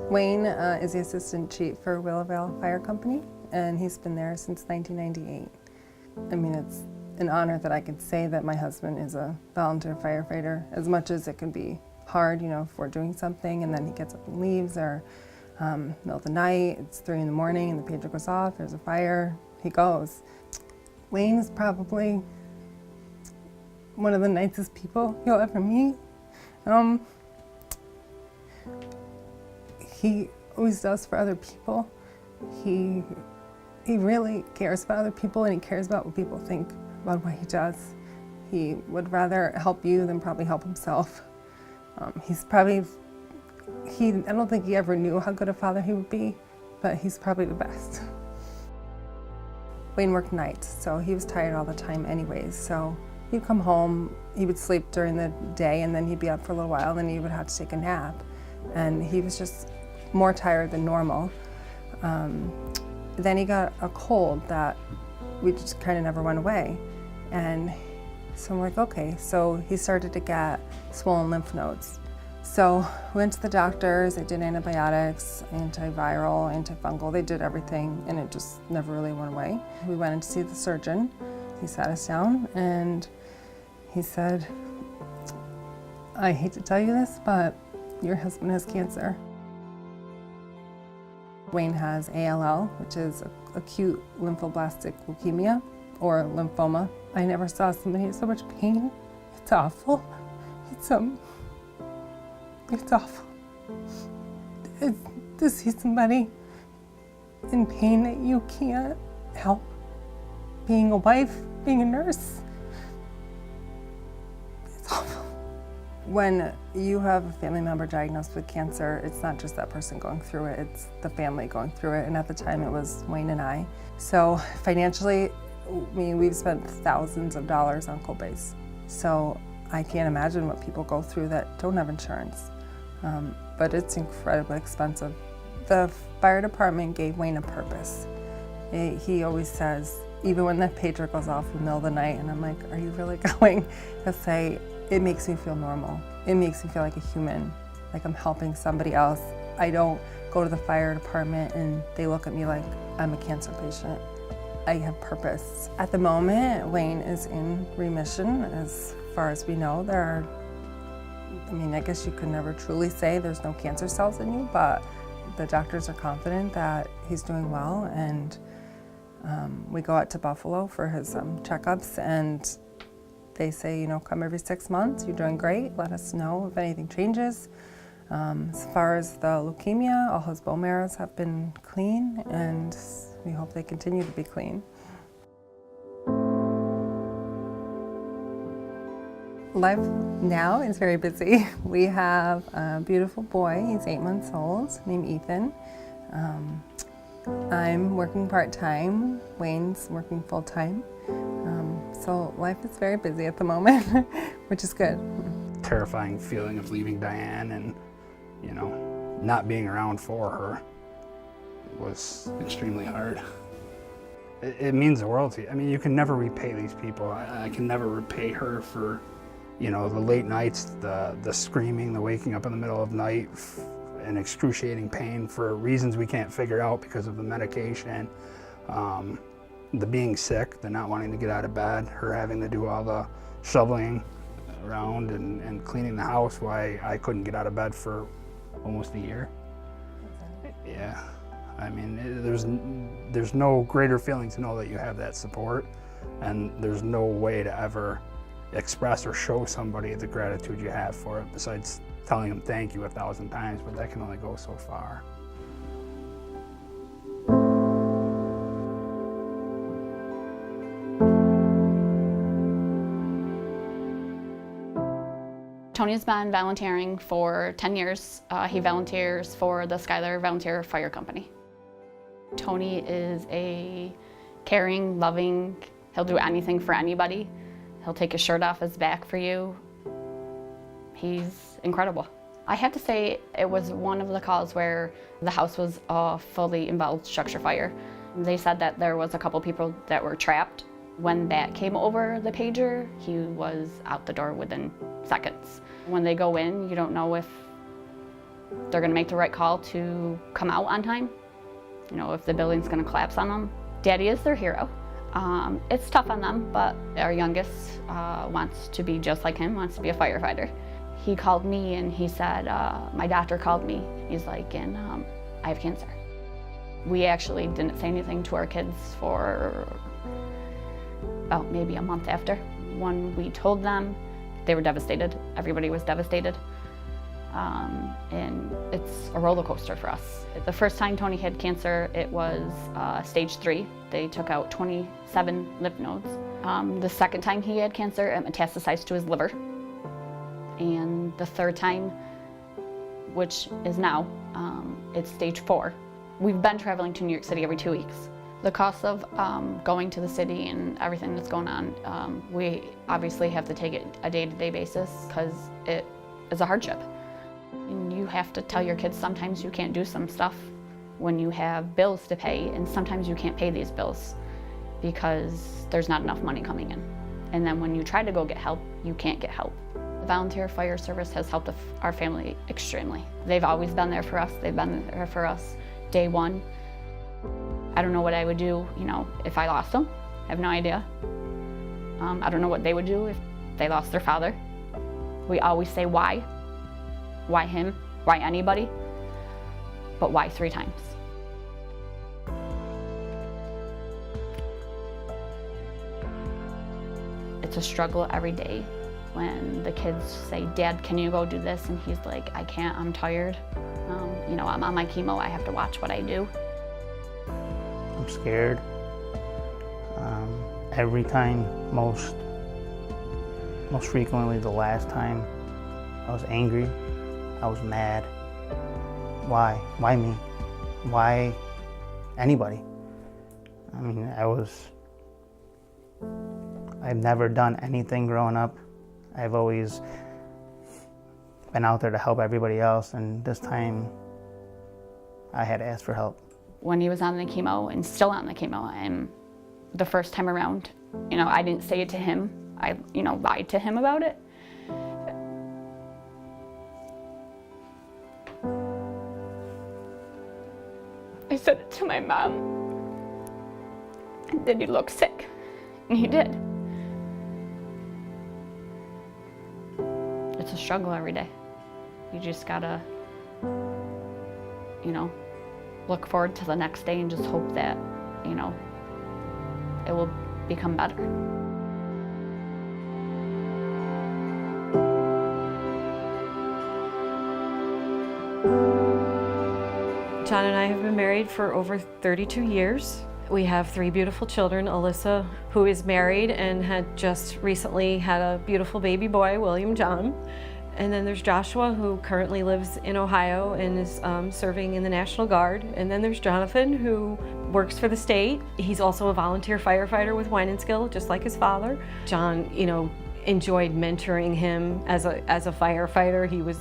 Wayne is the assistant chief for Willowvale Fire Company, and he's been there since 1998. I mean, it's an honor that I could say that my husband is a volunteer firefighter, as much as it can be hard, you know, if we're doing something and then he gets up and leaves, or middle of the night, it's 3 in the morning and the pager goes off, there's a fire, he goes. Wayne is probably one of the nicest people you'll ever meet. He always does for other people. He really cares about other people, and he cares about what people think about what he does. He would rather help you than probably help himself. I don't think he ever knew how good a father he would be, but he's probably the best. Wayne worked nights, so he was tired all the time anyways. So he'd come home, he would sleep during the day, and then he'd be up for a little while, and then he would have to take a nap. And he was just more tired than normal. Then he got a cold that we just kind of never went away. And so I'm like, okay. So he started to get swollen lymph nodes. So we went to the doctors, they did antibiotics, antiviral, antifungal, they did everything, and it just never really went away. We went in to see the surgeon. He sat us down and he said, I hate to tell you this, but your husband has cancer. Wayne has ALL, which is acute lymphoblastic leukemia, or lymphoma. I never saw somebody in so much pain. It's awful. It's awful. To see somebody in pain that you can't help. Being a wife, being a nurse. It's awful. When you have a family member diagnosed with cancer, it's not just that person going through it, it's the family going through it. And at the time it was Wayne and I. So financially, we've spent thousands of dollars on co-pays. So I can't imagine what people go through that don't have insurance. But it's incredibly expensive. The fire department gave Wayne a purpose. He always says, even when the pager goes off in the middle of the night, and I'm like, are you really going? He'll say, it makes me feel normal. It makes me feel like a human, like I'm helping somebody else. I don't go to the fire department and they look at me like I'm a cancer patient. I have purpose. At the moment, Wayne is in remission. As far as we know, I guess you could never truly say there's no cancer cells in you, but the doctors are confident that he's doing well, and we go out to Buffalo for his checkups, and they say, you know, come every 6 months, you're doing great, let us know if anything changes. As far as the leukemia, all his bone marrows have been clean, and we hope they continue to be clean. Life now is very busy. We have a beautiful boy, he's 8 months old, named Ethan. I'm working part-time, Wayne's working full-time. So life is very busy at the moment, which is good. Terrifying feeling of leaving Diane and, you know, not being around for her was extremely hard. It means the world to you. I mean, you can never repay these people. I can never repay her for, you know, the late nights, the screaming, the waking up in the middle of the night, and excruciating pain for reasons we can't figure out because of the medication. The being sick, the not wanting to get out of bed, her having to do all the shoveling around and cleaning the house while I couldn't get out of bed for almost a year. Yeah, I mean, there's no greater feeling to know that you have that support, and there's no way to ever express or show somebody the gratitude you have for it besides telling them thank you 1,000 times, but that can only go so far. Tony's been volunteering for 10 years. He volunteers for the Schuyler Volunteer Fire Company. Tony is a caring, loving, he'll do anything for anybody. He'll take his shirt off his back for you. He's incredible. I have to say it was one of the calls where the house was a fully involved structure fire. They said that there was a couple people that were trapped. When that came over the pager, he was out the door within seconds. When they go in, you don't know if they're gonna make the right call to come out on time. You know, if the building's gonna collapse on them. Daddy is their hero. It's tough on them, but our youngest wants to be just like him, wants to be a firefighter. He called me and he said, my doctor called me. He's like, and I have cancer. We actually didn't say anything to our kids for about maybe a month after. When we told them, they were devastated. Everybody was devastated. And it's a roller coaster for us. The first time Tony had cancer, it was stage 3. They took out 27 lymph nodes. The second time he had cancer, it metastasized to his liver. And the third time, which is now, it's stage 4. We've been traveling to New York City every 2 weeks. The cost of going to the city and everything that's going on, we obviously have to take it a day-to-day basis because it is a hardship. And you have to tell your kids sometimes you can't do some stuff when you have bills to pay, and sometimes you can't pay these bills because there's not enough money coming in. And then when you try to go get help, you can't get help. The volunteer fire service has helped our family extremely. They've always been there for us. They've been there for us day one. I don't know what I would do, you know, if I lost them. I have no idea. I don't know what they would do if they lost their father. We always say why. Why him? Why anybody? But why 3 times? It's a struggle every day when the kids say, Dad, can you go do this? And he's like, I can't, I'm tired. You know, I'm on my chemo, I have to watch what I do. I'm scared. Every time, most frequently the last time, I was angry, I was mad. Why? Why me? Why anybody? I mean, I've never done anything growing up. I've always been out there to help everybody else, and this time I had to ask for help. When he was on the chemo and still on the chemo, and the first time around, you know, I didn't say it to him. I, you know, lied to him about it. I said it to my mom. Did he look sick? And he did. It's a struggle every day. You just gotta, you know, look forward to the next day and just hope that, you know, it will become better. John and I have been married for over 32 years. We have 3 beautiful children. Alyssa, who is married and had just recently had a beautiful baby boy, William John. And then there's Joshua, who currently lives in Ohio and is serving in the National Guard. And then there's Jonathan, who works for the state. He's also a volunteer firefighter with Wine and Skill, just like his father. John, you know, enjoyed mentoring him as a firefighter. He was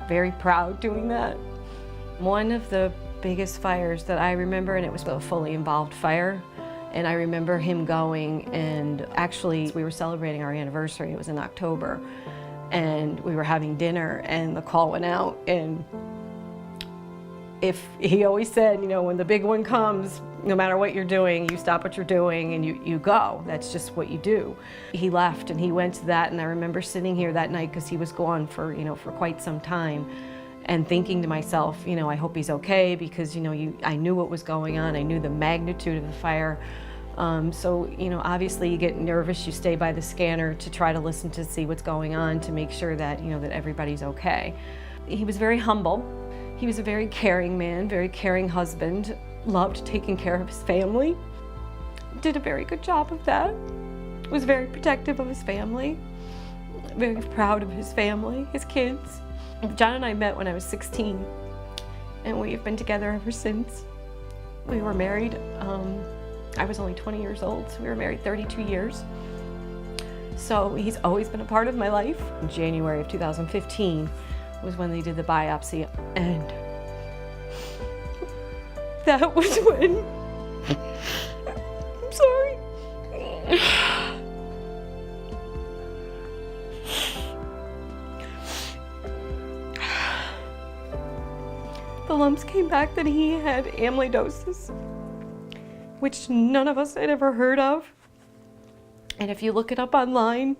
very proud doing that. One of the biggest fires that I remember, and it was a fully involved fire, and I remember him going, and actually we were celebrating our anniversary. It was in October, and we were having dinner, and the call went out, and if he always said, you know, when the big one comes, no matter what you're doing, you stop what you're doing and you go. That's just what you do. He left and he went to that, and I remember sitting here that night because he was gone for, you know, for quite some time, and thinking to myself, you know, I hope he's okay, because, you know, I knew what was going on. I knew the magnitude of the fire. So, you know, obviously you get nervous, you stay by the scanner to try to listen to see what's going on, to make sure that, you know, that everybody's okay. He was very humble. He was a very caring man, very caring husband, loved taking care of his family, did a very good job of that, was very protective of his family, very proud of his family, his kids. John and I met when I was 16, and we've been together ever since. We were married, I was only 20 years old, so we were married 32 years. So he's always been a part of my life. In January of 2015 was when they did the biopsy, and that was when, I'm sorry. The lumps came back that he had amyloidosis, which none of us had ever heard of. And if you look it up online,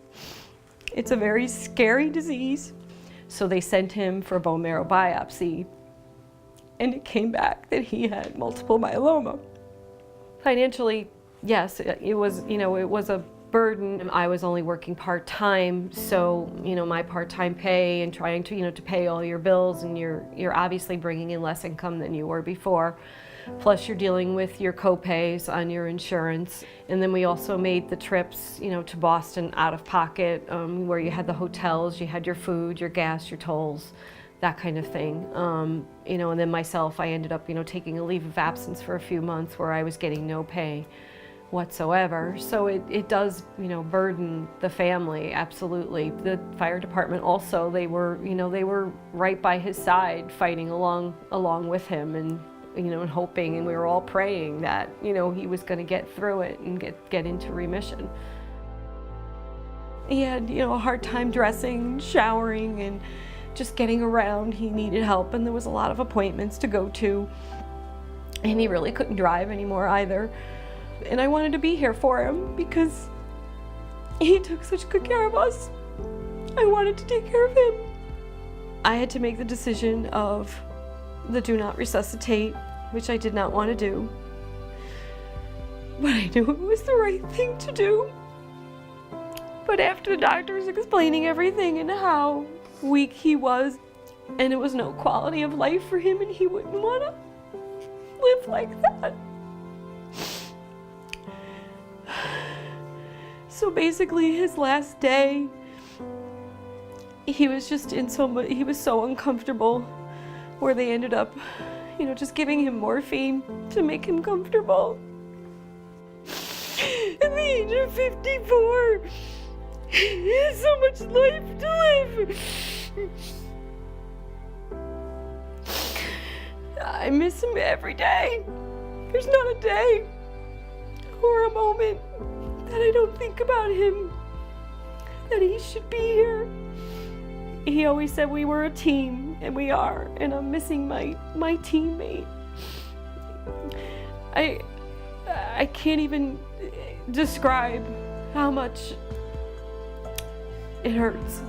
it's a very scary disease. So they sent him for a bone marrow biopsy, and it came back that he had multiple myeloma. Financially, yes, it was, it was a burden. I was only working part-time, so, my part-time pay and trying to, to pay all your bills, and you're obviously bringing in less income than you were before. Plus you're dealing with your co-pays on your insurance. And then we also made the trips, to Boston out of pocket, where you had the hotels, you had your food, your gas, your tolls, that kind of thing. And then myself, I ended up, taking a leave of absence for a few months where I was getting no pay whatsoever. So it does, burden the family, absolutely. The fire department also, they were right by his side, fighting along with him, and and hoping, and we were all praying that, he was going to get through it and get into remission. He had, a hard time dressing, showering, and just getting around. He needed help, and there was a lot of appointments to go to, and he really couldn't drive anymore either. And I wanted to be here for him because he took such good care of us. I wanted to take care of him. I had to make the decision of the do not resuscitate, which I did not want to do. But I knew it was the right thing to do. But after the doctors explaining everything and how weak he was, and it was no quality of life for him, and he wouldn't want to live like that. So basically his last day, he was just he was so uncomfortable, where they ended up, just giving him morphine to make him comfortable. At the age of 54, he has so much life to live. I miss him every day. There's not a day or a moment that I don't think about him, that he should be here. He always said we were a team, and we are, and I'm missing my teammate. I can't even describe how much it hurts.